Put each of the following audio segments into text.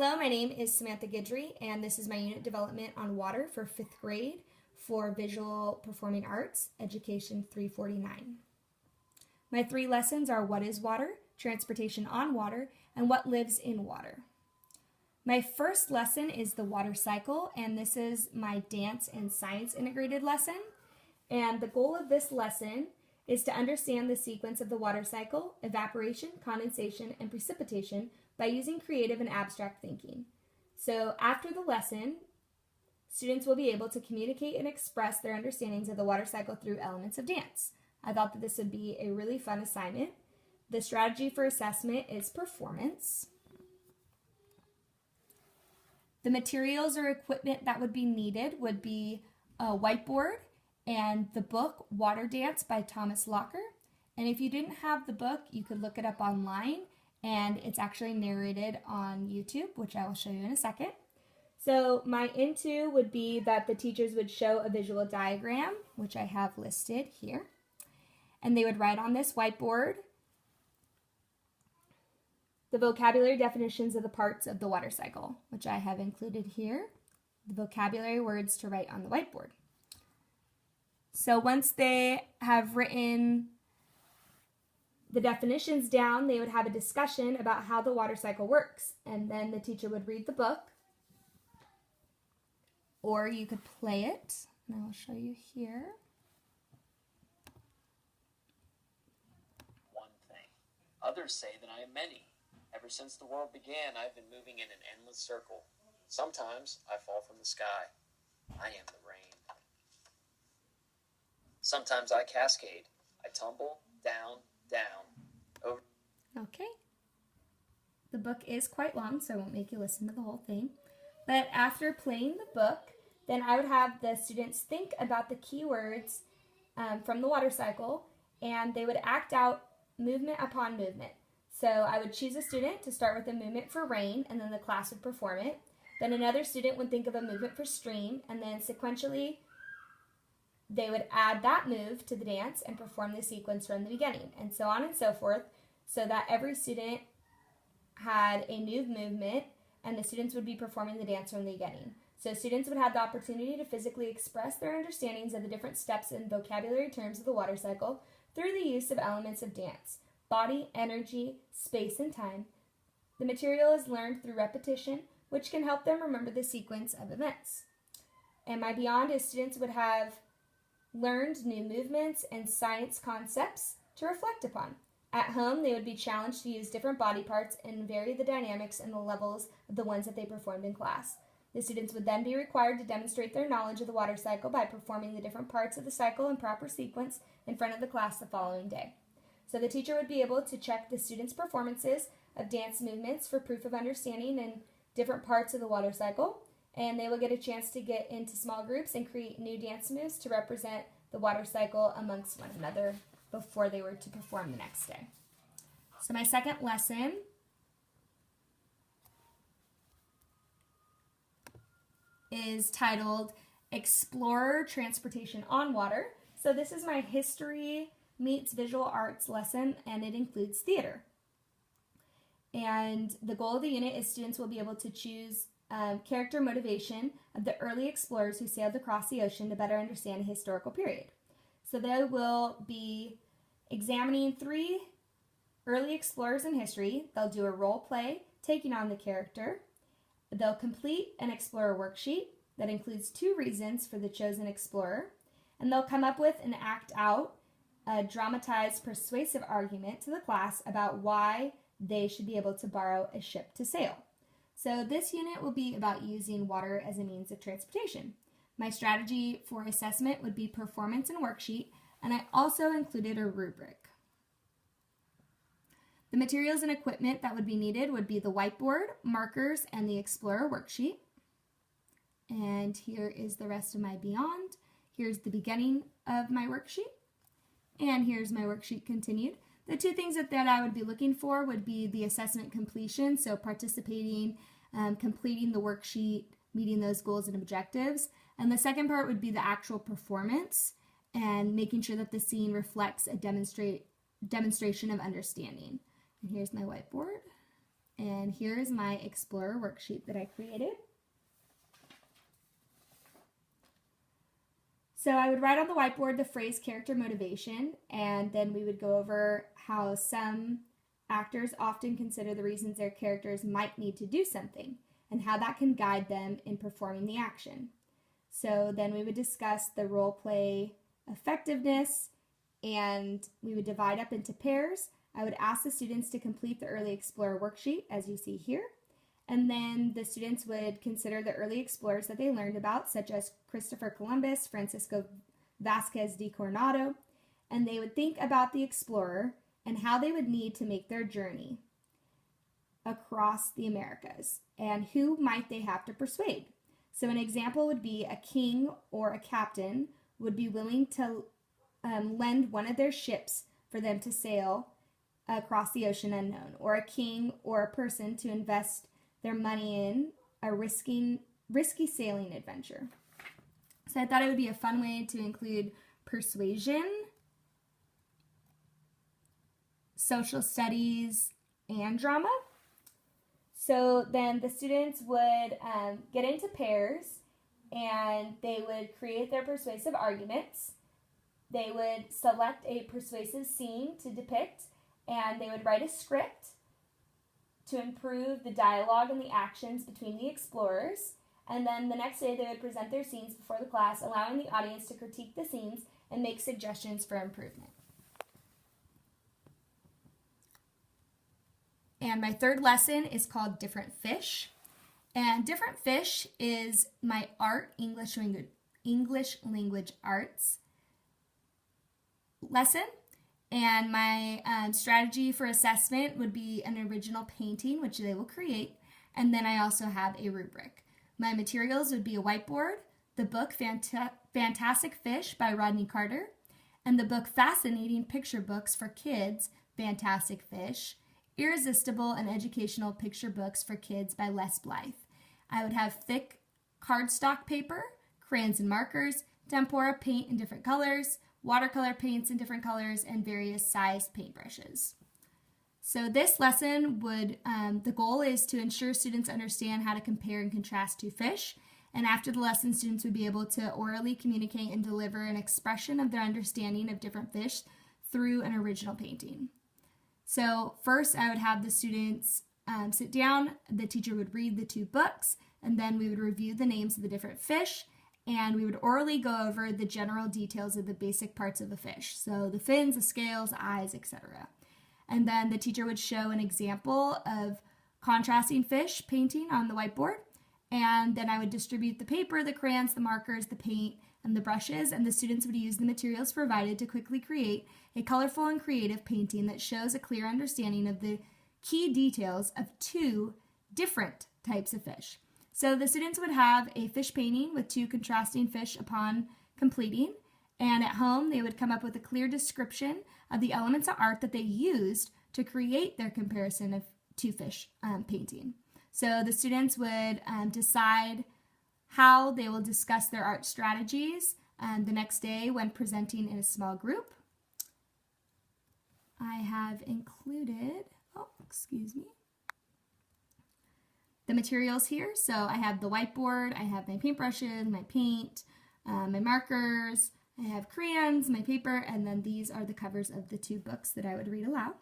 Hello, my name is Samantha Guidry, and this is my unit development on water for 5th grade for Visual Performing Arts, Education 349. My 3 lessons are what is water, transportation on water, and what lives in water. My first lesson is the water cycle, and this is my dance and science integrated lesson. And the goal of this lesson is to understand the sequence of the water cycle, evaporation, condensation, and precipitation by using creative and abstract thinking. So after the lesson, students will be able to communicate and express their understandings of the water cycle through elements of dance. I thought that this would be a really fun assignment. The strategy for assessment is performance. The materials or equipment that would be needed would be a whiteboard and the book Water Dance by Thomas Locker. And if you didn't have the book, you could look it up online, and it's actually narrated on YouTube, which I will show you in a second. So my into would be that the teachers would show a visual diagram, which I have listed here, and they would write on this whiteboard the vocabulary definitions of the parts of the water cycle, which I have included here, the vocabulary words to write on the whiteboard. So once they have written the definitions down, they would have a discussion about how the water cycle works, and then the teacher would read the book, or you could play it, and I will show you here. One thing. Others say that I am many. Ever since the world began, I've been moving in an endless circle. Sometimes I fall from the sky. I am the rain. Sometimes I cascade. I tumble down, over. Okay. The book is quite long, so I won't make you listen to the whole thing. But after playing the book, then I would have the students think about the keywords from the water cycle, and they would act out movement upon movement. So I would choose a student to start with a movement for rain, and then the class would perform it. Then another student would think of a movement for stream, and then sequentially they would add that move to the dance and perform the sequence from the beginning, and so on and so forth, so that every student had a new movement and the students would be performing the dance from the beginning. So students would have the opportunity to physically express their understandings of the different steps and vocabulary terms of the water cycle through the use of elements of dance: body, energy, space, and time. The material is learned through repetition, which can help them remember the sequence of events. And my beyond is students would have learned new movements and science concepts to reflect upon. At home, they would be challenged to use different body parts and vary the dynamics and the levels of the ones that they performed in class. The students would then be required to demonstrate their knowledge of the water cycle by performing the different parts of the cycle in proper sequence in front of the class the following day. So the teacher would be able to check the students' performances of dance movements for proof of understanding in different parts of the water cycle, and they will get a chance to get into small groups and create new dance moves to represent the water cycle amongst one another before they were to perform the next day. So my second lesson is titled Explorer Transportation on Water. So this is my history meets visual arts lesson, and it includes theater. And the goal of the unit is students will be able to choose character motivation of the early explorers who sailed across the ocean to better understand a historical period. So they will be examining 3 early explorers in history. They'll do a role play taking on the character. They'll complete an explorer worksheet that includes 2 reasons for the chosen explorer, and they'll come up with and act out a dramatized persuasive argument to the class about why they should be able to borrow a ship to sail. So this unit will be about using water as a means of transportation. My strategy for assessment would be performance and worksheet, and I also included a rubric. The materials and equipment that would be needed would be the whiteboard, markers, and the Explorer worksheet. And here is the rest of my beyond. Here's the beginning of my worksheet, and here's my worksheet continued. The 2 things that I would be looking for would be the assessment completion, so participating, completing the worksheet, meeting those goals and objectives. And the second part would be the actual performance and making sure that the scene reflects a demonstration of understanding. And here's my whiteboard. And here's my Explorer worksheet that I created. So I would write on the whiteboard the phrase character motivation, and then we would go over how some actors often consider the reasons their characters might need to do something and how that can guide them in performing the action. So then we would discuss the role play effectiveness, and we would divide up into pairs. I would ask the students to complete the Early Explorer worksheet, as you see here. And then the students would consider the early explorers that they learned about, such as Christopher Columbus, Francisco Vasquez de Coronado, and they would think about the explorer and how they would need to make their journey across the Americas, and who might they have to persuade. So an example would be a king or a captain would be willing to lend one of their ships for them to sail across the ocean unknown, or a king or a person to invest their money in a risky sailing adventure. So I thought it would be a fun way to include persuasion, social studies, and drama. So then the students would get into pairs, and they would create their persuasive arguments. They would select a persuasive scene to depict, and they would write a script to improve the dialogue and the actions between the explorers. And then the next day they would present their scenes before the class, allowing the audience to critique the scenes and make suggestions for improvement. And my third lesson is called Different Fish. And Different Fish is my English language arts lesson. And my strategy for assessment would be an original painting, which they will create. And then I also have a rubric. My materials would be a whiteboard, the book Fantastic Fish by Rodney Carter, and the book Fascinating Picture Books for Kids, Fantastic Fish, Irresistible and Educational Picture Books for Kids by Les Blythe. I would have thick cardstock paper, crayons and markers, tempera paint in different colors, watercolor paints in different colors, and various sized paintbrushes. So this lesson the goal is to ensure students understand how to compare and contrast two fish. And after the lesson, students would be able to orally communicate and deliver an expression of their understanding of different fish through an original painting. So first I would have the students sit down, the teacher would read the two books, and then we would review the names of the different fish, and we would orally go over the general details of the basic parts of a fish. So the fins, the scales, eyes, etc. And then the teacher would show an example of contrasting fish painting on the whiteboard. And then I would distribute the paper, the crayons, the markers, the paint, and the brushes, and the students would use the materials provided to quickly create a colorful and creative painting that shows a clear understanding of the key details of two different types of fish. So the students would have a fish painting with two contrasting fish upon completing, and at home they would come up with a clear description of the elements of art that they used to create their comparison of two fish painting. So the students would decide how they will discuss their art strategies the next day when presenting in a small group. I have included, the materials here. So I have the whiteboard, I have my paintbrushes, my paint, my markers, I have crayons, my paper, and then these are the covers of the two books that I would read aloud.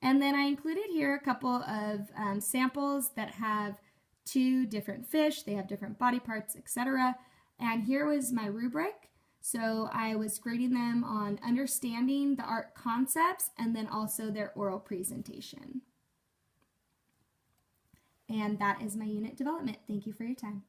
And then I included here a couple of samples that have two different fish, they have different body parts, etc. And here was my rubric. So I was grading them on understanding the art concepts and then also their oral presentation. And that is my unit development. Thank you for your time.